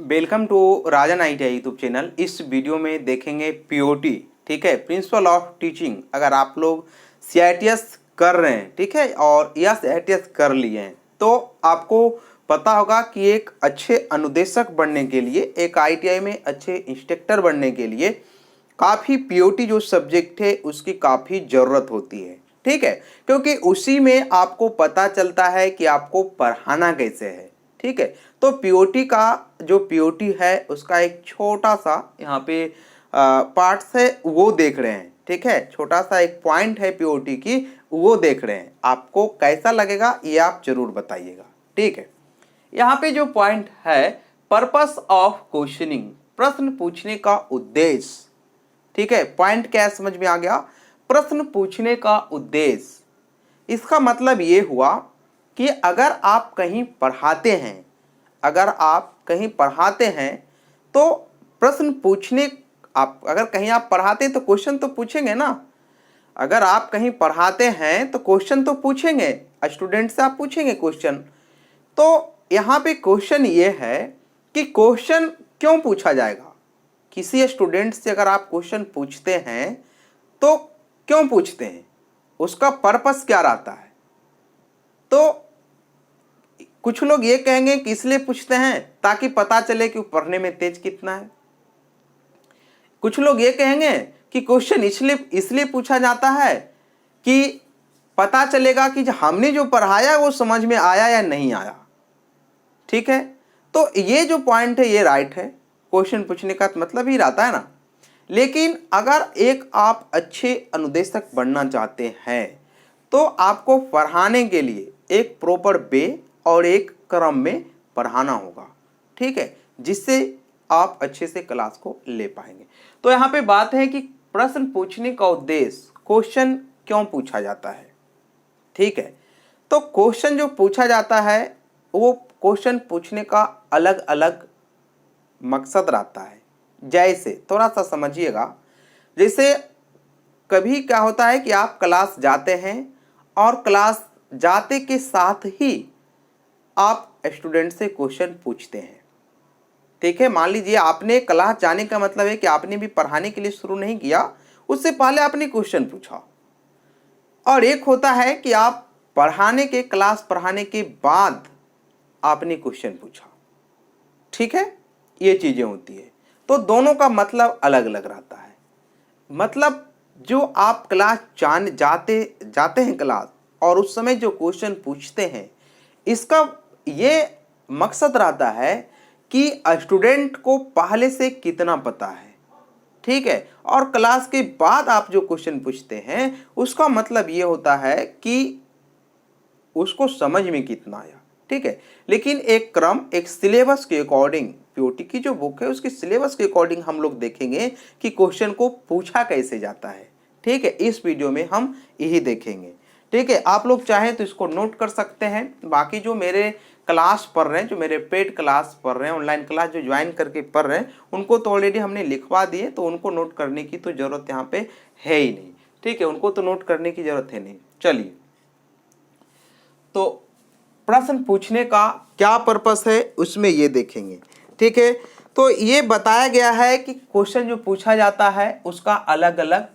Welcome to Rajan ITI YouTube channel. इस video में देखेंगे POT, ठीक है, प्रिंसिपल ऑफ टीचिंग। अगर आप लोग CITS कर रहे हैं, ठीक है, और या CITS कर लिए हैं तो आपको पता होगा कि एक अच्छे अनुदेशक बनने के लिए, एक ITI में अच्छे इंस्ट्रक्टर बनने के लिए काफ़ी POT जो सब्जेक्ट है उसकी काफ़ी ज़रूरत होती है, ठीक है, क्योंकि उसी में आपको पता चलता है कि आपको पढ़ाना कैसे है, ठीक है। तो POT का जो POT है उसका एक छोटा सा यहाँ पे पार्ट्स है वो देख रहे हैं, ठीक है, छोटा सा एक पॉइंट है POT की वो देख रहे हैं। आपको कैसा लगेगा ये आप जरूर बताइएगा, ठीक है। यहाँ पे जो पॉइंट है पर्पस ऑफ क्वेश्चनिंग, प्रश्न पूछने का उद्देश्य, ठीक है। पॉइंट क्या है समझ में आ गया? प्रश्न पूछने का उद्देश्य। इसका मतलब ये हुआ कि अगर आप कहीं पढ़ाते हैं, अगर आप कहीं पढ़ाते हैं तो प्रश्न पूछने, आप अगर कहीं आप पढ़ाते हैं तो क्वेश्चन तो पूछेंगे ना। अगर आप कहीं पढ़ाते हैं तो क्वेश्चन तो पूछेंगे, स्टूडेंट से आप पूछेंगे क्वेश्चन। तो यहाँ पे क्वेश्चन ये है कि क्वेश्चन क्यों पूछा जाएगा। किसी स्टूडेंट से अगर आप क्वेश्चन पूछते हैं तो क्यों पूछते हैं, उसका पर्पस क्या रहता है। तो कुछ लोग ये कहेंगे कि इसलिए पूछते हैं ताकि पता चले कि वो पढ़ने में तेज कितना है। कुछ लोग ये कहेंगे कि क्वेश्चन इसलिए पूछा जाता है कि पता चलेगा कि हमने जो पढ़ाया वो समझ में आया या नहीं आया, ठीक है। तो ये जो पॉइंट है ये राइट है, क्वेश्चन पूछने का मतलब ही रहता है ना। लेकिन अगर एक आप अच्छे अनुदेशक बनना चाहते हैं तो आपको पढ़ाने के लिए एक प्रॉपर वे और एक क्रम में पढ़ाना होगा, ठीक है, जिससे आप अच्छे से क्लास को ले पाएंगे। तो यहाँ पे बात है कि प्रश्न पूछने का उद्देश्य, क्वेश्चन क्यों पूछा जाता है, ठीक है। तो क्वेश्चन जो पूछा जाता है वो क्वेश्चन पूछने का अलग अलग मकसद रहता है। जैसे थोड़ा सा समझिएगा, जैसे कभी क्या होता है कि आप क्लास जाते हैं और क्लास जाते के साथ ही आप स्टूडेंट से क्वेश्चन पूछते हैं, ठीक है। मान लीजिए आपने क्लास जाने का मतलब है कि आपने भी पढ़ाने के लिए शुरू नहीं किया, उससे पहले आपने क्वेश्चन पूछा। और एक होता है कि आप पढ़ाने के, क्लास पढ़ाने के बाद आपने क्वेश्चन पूछा, ठीक है, ये चीजें होती है। तो दोनों का मतलब अलग अलग रहता है। मतलब जो आप क्लास जाते हैं क्लास और उस समय जो क्वेश्चन पूछते हैं, इसका ये मकसद रहता है कि स्टूडेंट को पहले से कितना पता है, ठीक है। और क्लास के बाद आप जो क्वेश्चन पूछते हैं उसका मतलब ये होता है कि उसको समझ में कितना आया, ठीक है। लेकिन एक क्रम, एक सिलेबस के अकॉर्डिंग, POT की जो बुक है उसके सिलेबस के अकॉर्डिंग हम लोग देखेंगे कि क्वेश्चन को पूछा कैसे जाता है, ठीक है। इस वीडियो में हम यही देखेंगे, ठीक है। आप लोग चाहें तो इसको नोट कर सकते हैं। बाकी जो मेरे क्लास पढ़ रहे हैं, जो मेरे पेड क्लास पढ़ रहे हैं, ऑनलाइन क्लास जो ज्वाइन करके पढ़ रहे हैं, उनको तो ऑलरेडी हमने लिखवा दिए, तो उनको नोट करने की तो ज़रूरत यहाँ पे है ही नहीं, ठीक है, उनको तो नोट करने की ज़रूरत है नहीं। चलिए, तो प्रश्न पूछने का क्या पर्पस है उसमें ये देखेंगे, ठीक है। तो ये बताया गया है कि क्वेश्चन जो पूछा जाता है उसका अलग अलग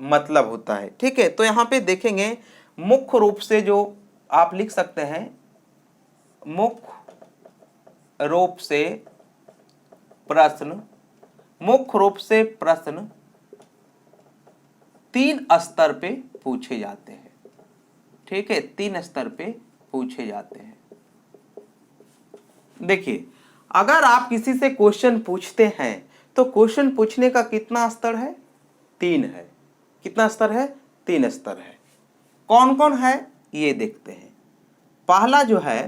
मतलब होता है, ठीक है। तो यहाँ पे देखेंगे मुख्य रूप से जो आप लिख सकते हैं, मुख्य रूप से प्रश्न, मुख्य रूप से प्रश्न 3 स्तर पे पूछे जाते हैं, ठीक है, 3 स्तर पे पूछे जाते हैं। देखिए, अगर आप किसी से क्वेश्चन पूछते हैं तो क्वेश्चन पूछने का कितना स्तर है? 3 है। कितना स्तर है? 3 स्तर है। कौन कौन है ये देखते हैं। पहला जो है,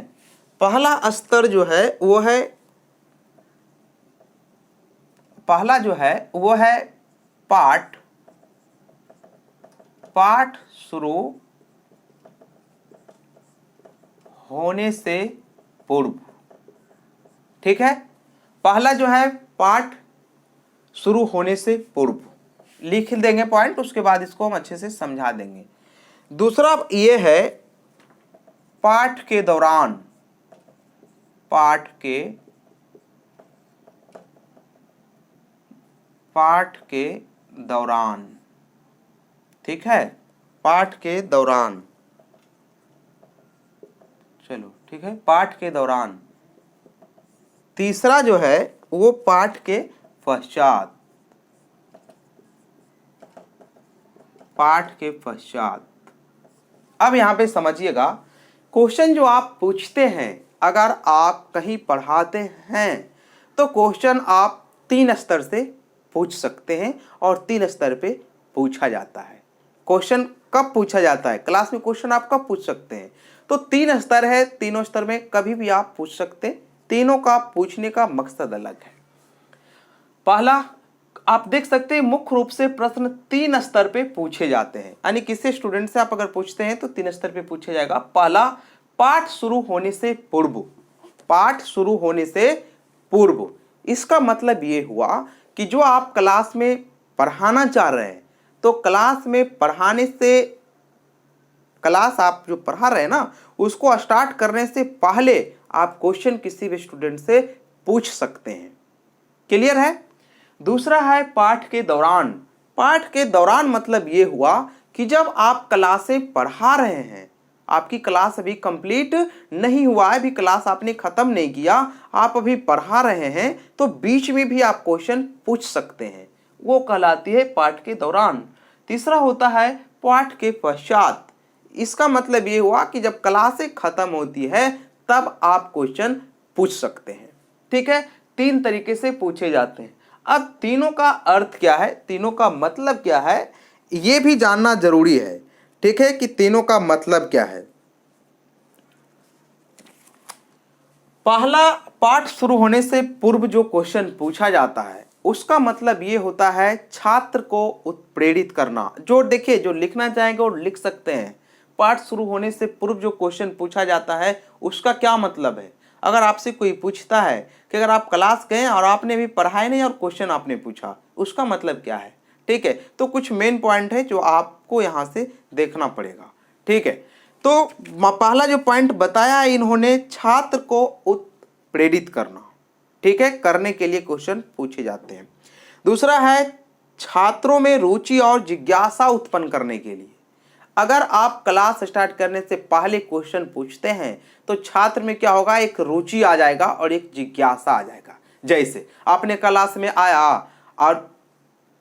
पहला स्तर जो है वो है, पहला जो है वो है पाठ शुरू होने से पूर्व, ठीक है। पहला जो है पाठ शुरू होने से पूर्व, लिख देंगे पॉइंट, उसके बाद इसको हम अच्छे से समझा देंगे। दूसरा ये है पाठ के दौरान, पाठ के पाठ के दौरान, ठीक है, पाठ के दौरान, चलो ठीक है, पाठ के दौरान। तीसरा जो है वो पाठ के पश्चात, पाठ के पश्चात। अब यहां पे समझिएगा, क्वेश्चन जो आप पूछते हैं, अगर आप कहीं पढ़ाते हैं तो क्वेश्चन आप 3 स्तर से पूछ सकते हैं और 3 स्तर पे पूछा जाता है। क्वेश्चन कब पूछा जाता है, क्लास में क्वेश्चन आप कब पूछ सकते हैं, तो 3 स्तर है, तीनों स्तर में कभी भी आप पूछ सकते हैं। तीनों का पूछने का मकसद अलग है। पहला, आप देख सकते हैं मुख्य रूप से प्रश्न 3 स्तर पे पूछे जाते हैं, यानी किसी स्टूडेंट से आप अगर पूछते हैं तो 3 स्तर पे पूछा जाएगा। पहला, पाठ शुरू होने से पूर्व, पाठ शुरू होने से पूर्व। इसका मतलब ये हुआ कि जो आप क्लास में पढ़ाना चाह रहे हैं, तो क्लास में पढ़ाने से, क्लास आप जो पढ़ा रहे हैं ना, उसको स्टार्ट करने से पहले आप क्वेश्चन किसी भी स्टूडेंट से पूछ सकते हैं। क्लियर है। दूसरा है पाठ के दौरान। पाठ के दौरान मतलब ये हुआ कि जब आप क्लासें पढ़ा रहे हैं, आपकी क्लास अभी कंप्लीट नहीं हुआ है, अभी क्लास आपने खत्म नहीं किया, आप अभी पढ़ा रहे हैं, तो बीच में भी आप क्वेश्चन पूछ सकते हैं, वो कहलाती है पाठ के दौरान। तीसरा होता है पाठ के पश्चात। इसका मतलब ये हुआ कि जब क्लासें खत्म होती है तब आप क्वेश्चन पूछ सकते हैं। ठीक है, 3 तरीके से पूछे जाते हैं। अब तीनों का अर्थ क्या है, तीनों का मतलब क्या है, ये भी जानना जरूरी है। ठीक है, कि तीनों का मतलब क्या है। पहला, पाठ शुरू होने से पूर्व जो क्वेश्चन पूछा जाता है, उसका मतलब ये होता है छात्र को उत्प्रेरित करना। जो देखिए, जो लिखना चाहेंगे वो लिख सकते हैं। पाठ शुरू होने से पूर्व जो क्वेश्चन पूछा जाता है, उसका क्या मतलब है। अगर आपसे कोई पूछता है कि अगर आप क्लास गए और आपने भी पढ़ाया नहीं और क्वेश्चन आपने पूछा, उसका मतलब क्या है। ठीक है, तो कुछ मेन पॉइंट है जो आपको यहाँ से देखना पड़ेगा। ठीक है, तो पहला जो पॉइंट बताया इन्होंने, छात्र को उत्प्रेरित करना। ठीक है, करने के लिए क्वेश्चन पूछे जाते हैं। दूसरा है छात्रों में रुचि और जिज्ञासा उत्पन्न करने के लिए। अगर आप क्लास स्टार्ट करने से पहले क्वेश्चन पूछते हैं तो छात्र में क्या होगा, एक रुचि आ जाएगा और एक जिज्ञासा आ जाएगा। जैसे आपने क्लास में आया और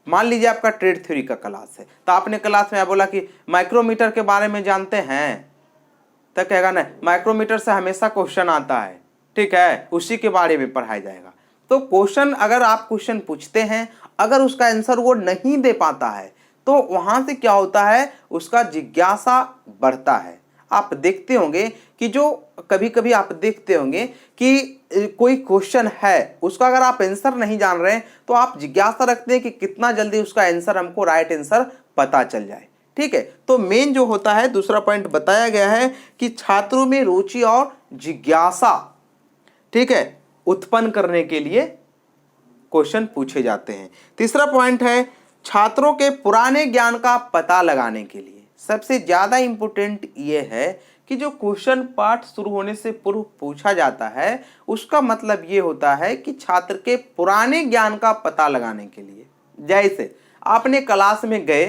मान लीजिए आपका ट्रेड थ्योरी का क्लास है, तो आपने क्लास में बोला कि माइक्रोमीटर के बारे में जानते हैं, तो कहेगा ना माइक्रोमीटर से हमेशा क्वेश्चन आता है। ठीक है, उसी के बारे में पढ़ाया जाएगा। तो क्वेश्चन, अगर आप क्वेश्चन पूछते हैं, अगर उसका आंसर वो नहीं दे पाता है, तो वहां से क्या होता है, उसका जिज्ञासा बढ़ता है। आप देखते होंगे कि जो कभी कभी आप देखते होंगे कि कोई क्वेश्चन है, उसका अगर आप आंसर नहीं जान रहे हैं तो आप जिज्ञासा रखते हैं कि कितना जल्दी उसका आंसर, हमको राइट आंसर पता चल जाए। ठीक है, तो मेन जो होता है, दूसरा पॉइंट बताया गया है कि छात्रों में रुचि और जिज्ञासा, ठीक है, उत्पन्न करने के लिए क्वेश्चन पूछे जाते हैं। तीसरा पॉइंट है छात्रों के पुराने ज्ञान का पता लगाने के लिए। सबसे ज्यादा इंपॉर्टेंट ये है कि जो क्वेश्चन पाठ शुरू होने से पूर्व पूछा जाता है, उसका मतलब ये होता है कि छात्र के पुराने ज्ञान का पता लगाने के लिए। जैसे आपने क्लास में गए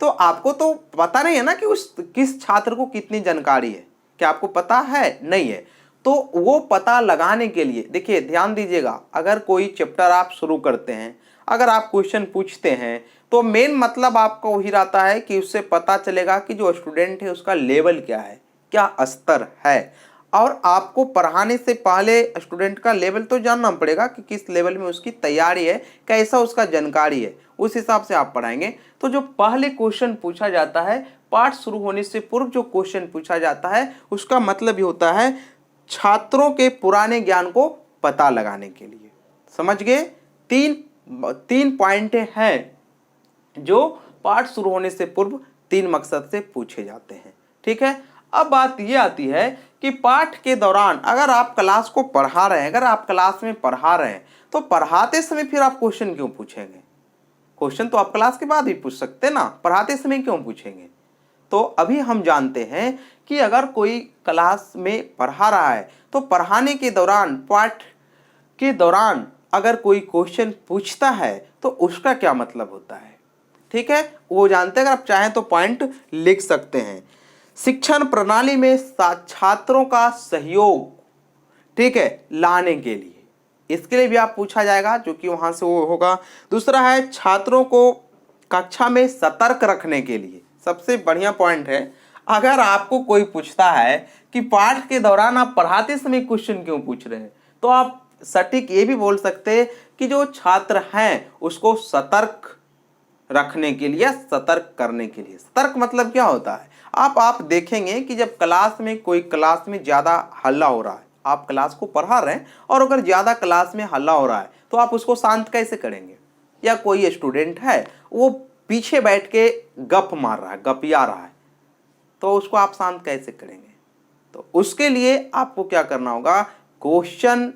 तो आपको तो पता नहीं है ना कि उस किस छात्र को कितनी जानकारी है, क्या आपको पता है, नहीं है। तो वो पता लगाने के लिए, देखिए ध्यान दीजिएगा, अगर कोई चैप्टर आप शुरू करते हैं, अगर आप क्वेश्चन पूछते हैं, तो मेन मतलब आपका वही रहता है कि उससे पता चलेगा कि जो स्टूडेंट है उसका लेवल क्या है, क्या स्तर है। और आपको पढ़ाने से पहले स्टूडेंट का लेवल तो जानना पड़ेगा कि किस लेवल में उसकी तैयारी है, कैसा उसका जानकारी है, उस हिसाब से आप पढ़ाएंगे। तो जो पहले क्वेश्चन पूछा जाता है, पाठ शुरू होने से पूर्व जो क्वेश्चन पूछा जाता है, उसका मतलब ये होता है छात्रों के पुराने ज्ञान को पता लगाने के लिए। समझ गए। तीन पॉइंट हैं जो पाठ शुरू होने से पूर्व 3 मकसद से पूछे जाते हैं। ठीक है, अब बात यह आती है कि पाठ के दौरान अगर आप क्लास को पढ़ा रहे हैं, अगर आप क्लास में पढ़ा रहे हैं, तो पढ़ाते समय फिर आप क्वेश्चन क्यों पूछेंगे। क्वेश्चन तो आप क्लास के बाद ही पूछ सकते हैं ना, पढ़ाते समय क्यों पूछेंगे। तो अभी हम जानते हैं कि अगर कोई क्लास में पढ़ा रहा है तो पढ़ाने के दौरान, पाठ के दौरान अगर कोई क्वेश्चन पूछता है तो उसका क्या मतलब होता है, ठीक है, वो जानते हैं। अगर आप चाहें तो पॉइंट लिख सकते हैं। शिक्षण प्रणाली में छात्रों का सहयोग, ठीक है, लाने के लिए, इसके लिए भी आप पूछा जाएगा, जो कि वहां से वो होगा। दूसरा है छात्रों को कक्षा में सतर्क रखने के लिए। सबसे बढ़िया पॉइंट है, अगर आपको कोई पूछता है कि पाठ के दौरान आप पढ़ाते समय क्वेश्चन क्यों पूछ रहे हैं, तो आप सटीक ये भी बोल सकते हैं कि जो छात्र हैं उसको सतर्क रखने के लिए, सतर्क करने के लिए। सतर्क मतलब क्या होता है, आप देखेंगे कि जब क्लास में ज़्यादा हल्ला हो रहा है, आप क्लास को पढ़ा रहे हैं और अगर ज़्यादा क्लास में हल्ला हो रहा है तो आप उसको शांत कैसे करेंगे। या कोई स्टूडेंट है वो पीछे बैठ के गप मार रहा है, गपिया रहा है, तो उसको आप शांत कैसे करेंगे। तो उसके लिए आपको क्या करना होगा, क्वेश्चन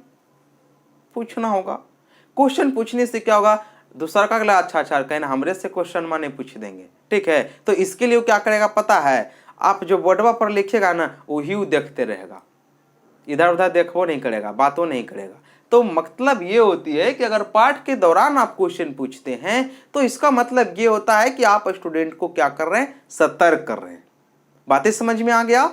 पूछना होगा। क्वेश्चन पूछने से क्या होगा, दूसरा का अगला अच्छा कहना हमरे से क्वेश्चन माने पूछ देंगे, ठीक है। तो इसके लिए वो क्या करेगा पता है, आप जो बोर्डवा पर लिखेगा ना वही वो देखते रहेगा, इधर उधर देखो नहीं करेगा, बातों नहीं करेगा। तो मतलब ये होती है कि अगर पाठ के दौरान आप क्वेश्चन पूछते हैं तो इसका मतलब ये होता है कि आप स्टूडेंट को क्या कर रहे हैं, सतर्क कर रहे हैं। बातें समझ में आ गया,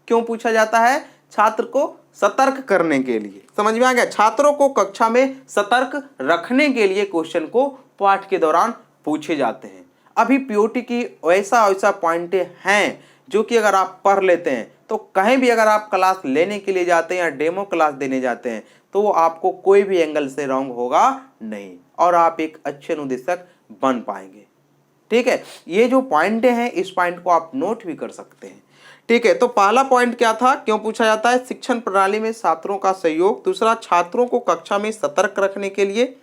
क्यों पूछा जाता है, छात्र को सतर्क करने के लिए। समझ में आ गया, छात्रों को कक्षा में सतर्क रखने के लिए क्वेश्चन को पाठ के दौरान पूछे जाते हैं। अभी पीओटी की वैसा पॉइंटें हैं जो कि अगर आप पढ़ लेते हैं तो कहीं भी अगर आप क्लास लेने के लिए जाते हैं या डेमो क्लास देने जाते हैं तो वो आपको कोई भी एंगल से रॉन्ग होगा नहीं और आप एक अच्छे अनुदेशक बन पाएंगे, ठीक है। ये जो पॉइंटें हैं इस पॉइंट को आप नोट भी कर सकते हैं, ठीक है। तो पहला पॉइंट क्या था, क्यों पूछा जाता है, शिक्षण प्रणाली में छात्रों का सहयोग। दूसरा, छात्रों को कक्षा में सतर्क रखने के लिए।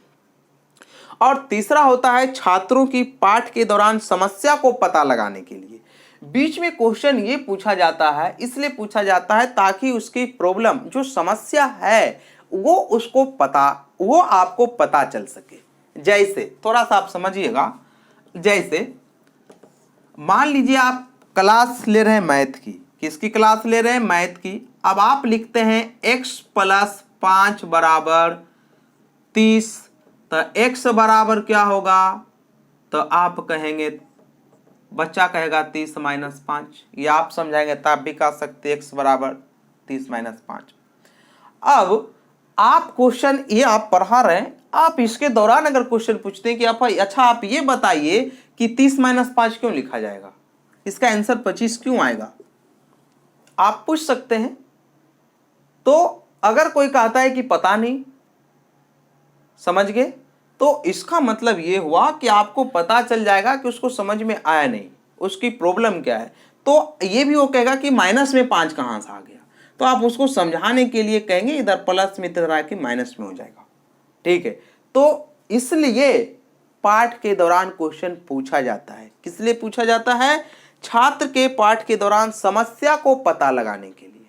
और तीसरा होता है छात्रों की पाठ के दौरान समस्या को पता लगाने के लिए। बीच में क्वेश्चन ये पूछा जाता है, इसलिए पूछा जाता है ताकि उसकी प्रॉब्लम जो समस्या है वो आपको पता चल सके। जैसे थोड़ा सा आप समझिएगा, जैसे मान लीजिए आप क्लास ले रहे हैं मैथ की, किसकी क्लास ले रहे हैं, मैथ की। अब आप लिखते हैं x + 5 = 30, तो x बराबर क्या होगा, तो आप कहेंगे, बच्चा कहेगा 30 - 5, या आप समझाएंगे तब भी कह सकते x बराबर 30 - 5। अब आप क्वेश्चन ये आप पढ़ा रहे हैं, आप इसके दौरान अगर क्वेश्चन पूछते हैं कि आप ये बताइए कि 30 - 5 क्यों लिखा जाएगा, इसका आंसर 25 क्यों आएगा, आप पूछ सकते हैं। तो अगर कोई कहता है कि पता नहीं, समझ गए, तो इसका मतलब ये हुआ कि आपको पता चल जाएगा कि उसको समझ में आया नहीं, उसकी प्रॉब्लम क्या है। तो ये भी वो कहेगा कि माइनस में 5 कहां से आ गया, तो आप उसको समझाने के लिए कहेंगे इधर प्लस में इधर आके माइनस में हो जाएगा, ठीक है। तो इसलिए पाठ के दौरान क्वेश्चन पूछा जाता है। किस लिए पूछा जाता है, छात्र के पाठ के दौरान समस्या को पता लगाने के लिए।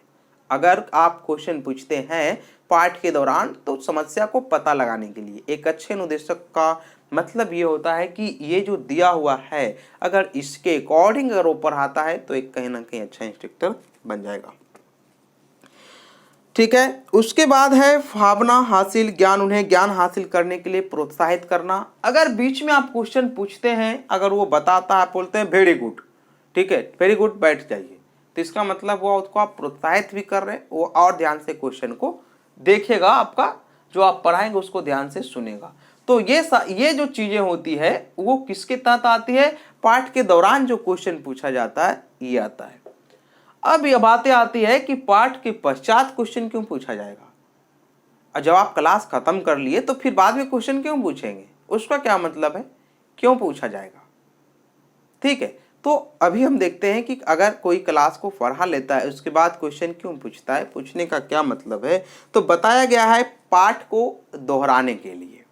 अगर आप क्वेश्चन पूछते हैं पाठ के दौरान तो समस्या को पता लगाने के लिए। एक अच्छे अनुदेशक का मतलब ये होता है कि ये जो दिया हुआ है अगर इसके अकॉर्डिंग अगर वो पढ़ाता है तो एक कहीं ना कहीं अच्छा इंस्ट्रक्टर बन जाएगा, ठीक है। उसके बाद है भावना हासिल, ज्ञान, उन्हें ज्ञान हासिल करने के लिए प्रोत्साहित करना। अगर बीच में आप क्वेश्चन पूछते हैं, अगर वो बताता है, बोलते हैं वेरी गुड, ठीक है, वेरी गुड, बैठ जाइए, तो इसका मतलब वो उसको आप प्रोत्साहित भी कर रहे हैं, वो और ध्यान से क्वेश्चन को देखेगा, आपका जो आप पढ़ाएंगे उसको ध्यान से सुनेगा। तो ये जो चीजें होती है वो किसके तहत आती है, पाठ के दौरान जो क्वेश्चन पूछा जाता है ये आता है। अब ये बातें आती है कि पाठ के पश्चात क्वेश्चन क्यों पूछा जाएगा, और जब आप क्लास खत्म कर लिए तो फिर बाद में क्वेश्चन क्यों पूछेंगे, उसका क्या मतलब है, क्यों पूछा जाएगा, ठीक है। तो अभी हम देखते हैं कि अगर कोई क्लास को पढ़ा लेता है उसके बाद क्वेश्चन क्यों पूछता है, पूछने का क्या मतलब है। तो बताया गया है पाठ को दोहराने के लिए,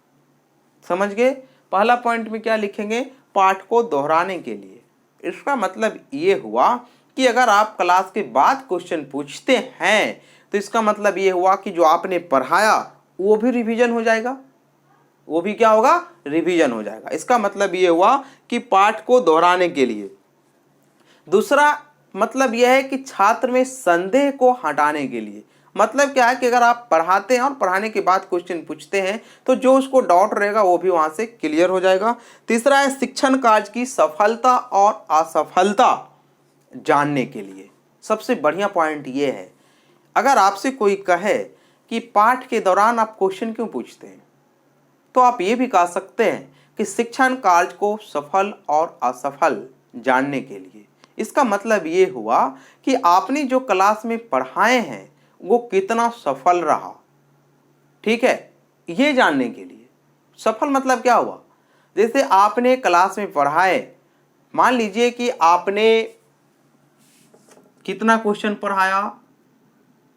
समझ गए। पहला पॉइंट में क्या लिखेंगे, पाठ को दोहराने के लिए। इसका मतलब ये हुआ कि अगर आप क्लास के बाद क्वेश्चन पूछते हैं तो इसका मतलब ये हुआ कि जो आपने पढ़ाया वो भी रिवीजन हो जाएगा, वो भी क्या होगा, रिवीजन हो जाएगा। इसका मतलब ये हुआ कि पाठ को दोहराने के लिए। दूसरा मतलब यह है कि छात्र में संदेह को हटाने के लिए, मतलब क्या है कि अगर आप पढ़ाते हैं और पढ़ाने के बाद क्वेश्चन पूछते हैं तो जो उसको डाउट रहेगा वो भी वहां से क्लियर हो जाएगा। तीसरा है शिक्षण कार्य की सफलता और असफलता जानने के लिए सबसे बढ़िया पॉइंट ये है, अगर आपसे कोई कहे कि पाठ के दौरान आप क्वेश्चन क्यों पूछते हैं, तो आप ये भी कह सकते हैं कि शिक्षण कार्य को सफल और असफल जानने के लिए। इसका मतलब ये हुआ कि आपने जो क्लास में पढ़ाए हैं वो कितना सफल रहा, ठीक है, ये जानने के लिए। सफल मतलब क्या हुआ, जैसे आपने क्लास में पढ़ाए, मान लीजिए कि आपने कितना क्वेश्चन पढ़ाया,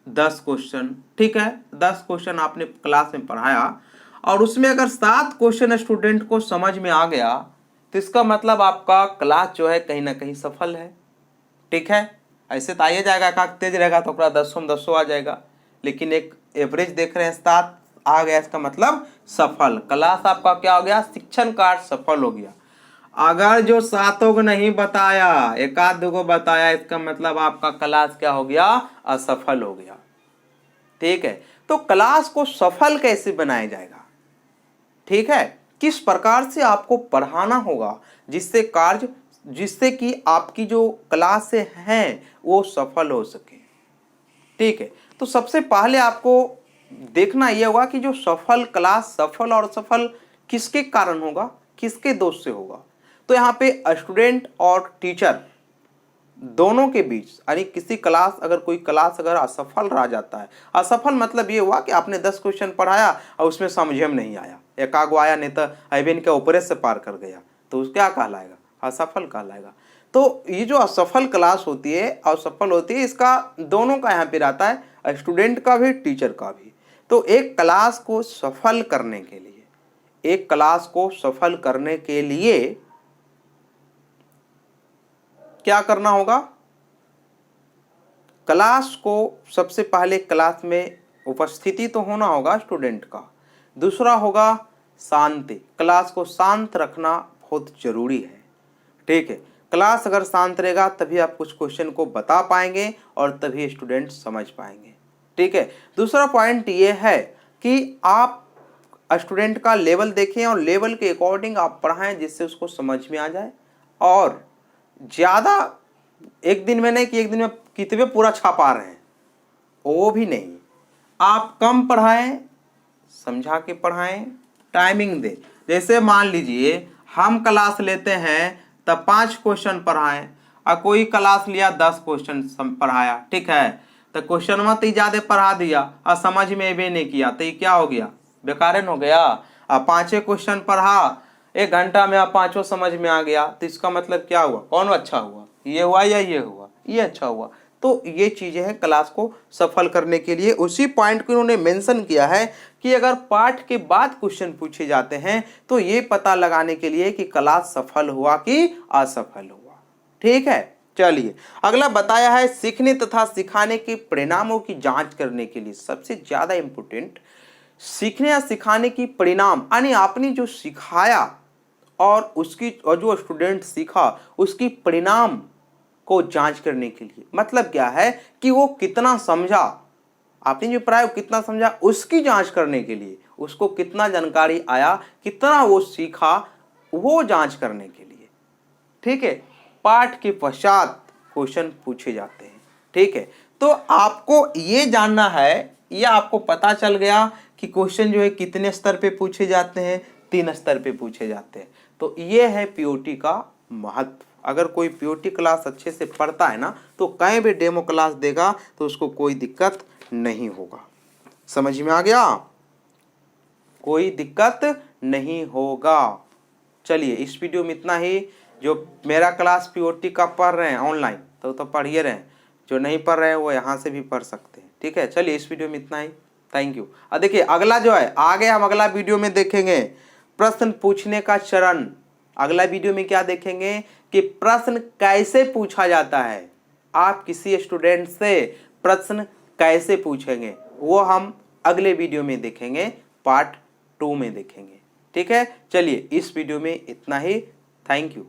10 क्वेश्चन, ठीक है, 10 क्वेश्चन आपने क्लास में पढ़ाया और उसमें अगर 7 क्वेश्चन स्टूडेंट को समझ में आ गया तो इसका मतलब आपका क्लास जो है कहीं ना कहीं सफल है, ठीक है। ऐसे तो आइए जाएगा, का तेज रहेगा तो 10 में 10 आ जाएगा, लेकिन एक एवरेज देख रहे हैं 7 आ गया, इसका मतलब सफल। क्लास आपका क्या हो गया, शिक्षण कार्य सफल हो गया। अगर जो 7 को नहीं बताया, एक आध दो को बताया, इसका मतलब आपका क्लास क्या हो गया, असफल हो गया, ठीक है। तो क्लास को सफल कैसे बनाया जाएगा, ठीक है, किस प्रकार से आपको पढ़ाना होगा जिससे कि आपकी जो क्लास हैं वो सफल हो सके, ठीक है। तो सबसे पहले आपको देखना यह होगा कि जो सफल क्लास, सफल और असफल किसके कारण होगा, किसके दोष से होगा। तो यहाँ पे स्टूडेंट और टीचर दोनों के बीच, यानी किसी क्लास, अगर कोई क्लास अगर असफल रह जाता है, असफल मतलब ये हुआ कि आपने 10 क्वेश्चन पढ़ाया और उसमें समझ में नहीं आया, एक आगो आया नहीं तो अबिन के ऊपर से पार कर गया, तो उस क्या कहलाएगा, असफल कहलाएगा। तो ये जो असफल क्लास होती है, असफल होती है, इसका दोनों का यहाँ पे रहता है, स्टूडेंट का भी टीचर का भी। तो एक क्लास को सफल करने के लिए, एक क्लास को सफल करने के लिए क्या करना होगा, क्लास को सबसे पहले क्लास में उपस्थिति तो होना होगा स्टूडेंट का, दूसरा होगा शांति, क्लास को शांत रखना बहुत जरूरी है, ठीक है। क्लास अगर शांत रहेगा तभी आप कुछ क्वेश्चन को बता पाएंगे और तभी स्टूडेंट समझ पाएंगे, ठीक है। दूसरा पॉइंट ये है कि आप स्टूडेंट का लेवल देखें और लेवल के अकॉर्डिंग आप पढ़ाएं जिससे उसको समझ में आ जाए, और ज़्यादा एक दिन में नहीं कि एक दिन में कितने पूरा छापा रहे हैं, वो भी नहीं, आप कम पढ़ाएं, समझा के पढ़ाएं, टाइमिंग दें। जैसे मान लीजिए हम क्लास लेते हैं तब 5 क्वेश्चन पढ़ाएं और कोई क्लास लिया 10 क्वेश्चन पढ़ाया, ठीक है, तो क्वेश्चन मत ही ज़्यादा पढ़ा दिया और समझ में भी नहीं किया तो ये क्या हो गया, बेकार हो गया। अब 5 क्वेश्चन पढ़ा, 1 घंटा में आप 5 समझ में आ गया, तो इसका मतलब क्या हुआ, कौन अच्छा हुआ, ये हुआ या ये हुआ, ये अच्छा हुआ। तो ये चीजें हैं क्लास को सफल करने के लिए। उसी पॉइंट को उन्होंने मेंशन किया है कि अगर पाठ के बाद क्वेश्चन पूछे जाते हैं तो ये पता लगाने के लिए कि क्लास सफल हुआ कि असफल हुआ, ठीक है। चलिए अगला बताया है सीखने तथा सिखाने के परिणामों की जांच करने के लिए। सबसे ज्यादा इंपोर्टेंट, सीखने या सिखाने की परिणाम, यानी आपने जो सिखाया और जो स्टूडेंट सीखा उसकी परिणाम को जांच करने के लिए। मतलब क्या है कि वो कितना समझा, आपने जो पढ़ाया वो कितना समझा, उसकी जांच करने के लिए, उसको कितना जानकारी आया, कितना वो सीखा, वो जांच करने के लिए, ठीक है। पाठ के पश्चात क्वेश्चन पूछे जाते हैं, ठीक है। तो आपको ये जानना है, ये आपको पता चल गया कि क्वेश्चन जो है कितने स्तर पे पूछे जाते हैं, 3 स्तर पे पूछे जाते हैं। तो ये है पीओटी का महत्व। अगर कोई पीओटी क्लास अच्छे से पढ़ता है ना तो कहीं भी डेमो क्लास देगा तो उसको कोई दिक्कत नहीं होगा। समझ में आ गया, कोई दिक्कत नहीं होगा। चलिए इस वीडियो में इतना ही। जो मेरा क्लास पीओटी का पढ़ रहे हैं ऑनलाइन तो पढ़िए रहे, जो नहीं पढ़ रहे हैं वो यहाँ से भी पढ़ सकते हैं, ठीक है। चलिए इस वीडियो में इतना ही, थैंक यू। अब देखिए अगला जो है आगे हम अगला वीडियो में देखेंगे प्रश्न पूछने का चरण। अगला वीडियो में क्या देखेंगे कि प्रश्न कैसे पूछा जाता है, आप किसी स्टूडेंट से प्रश्न कैसे पूछेंगे, वो हम अगले वीडियो में देखेंगे, पार्ट 2 में देखेंगे, ठीक है। चलिए इस वीडियो में इतना ही, थैंक यू।